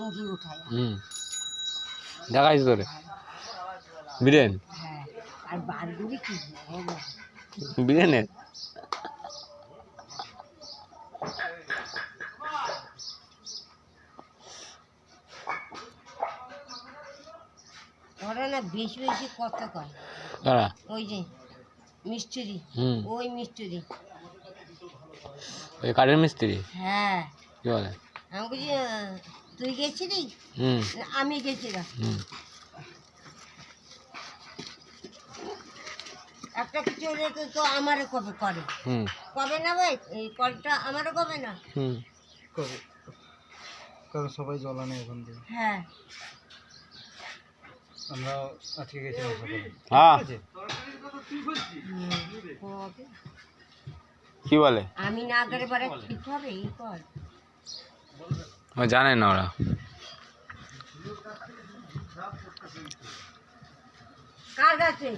ট্যাঙ্কি উঠায়। দেখাইছ তোরে বীরেন? হ্যাঁ, আর বারগুলি কি বড় বীরেনের ওরা না বেশি বেশি কথা কয়। কারা? ওই যে মিস্ত্রি, ওই মিস্ত্রি, ওই কাঠের মিস্ত্রি। হ্যাঁ, কি বলে? আমি বলছি তুই গেছিলি? না, আমি গেছিলাম। একটা কিছু হলে তো আমারও কবে করে, কবে না ভাই, এই কলটা আমারও কবে না, কবে কারণ সবাই জ্বলানে এখন থেকে। হ্যাঁ, আমরা আজকে গেছিলাম সকালে। হ্যাঁ, কবে? কি বলে? আমি না গেলে পরে ঠিক হবে এই কল? ও জানে না ওরা। কার কাছে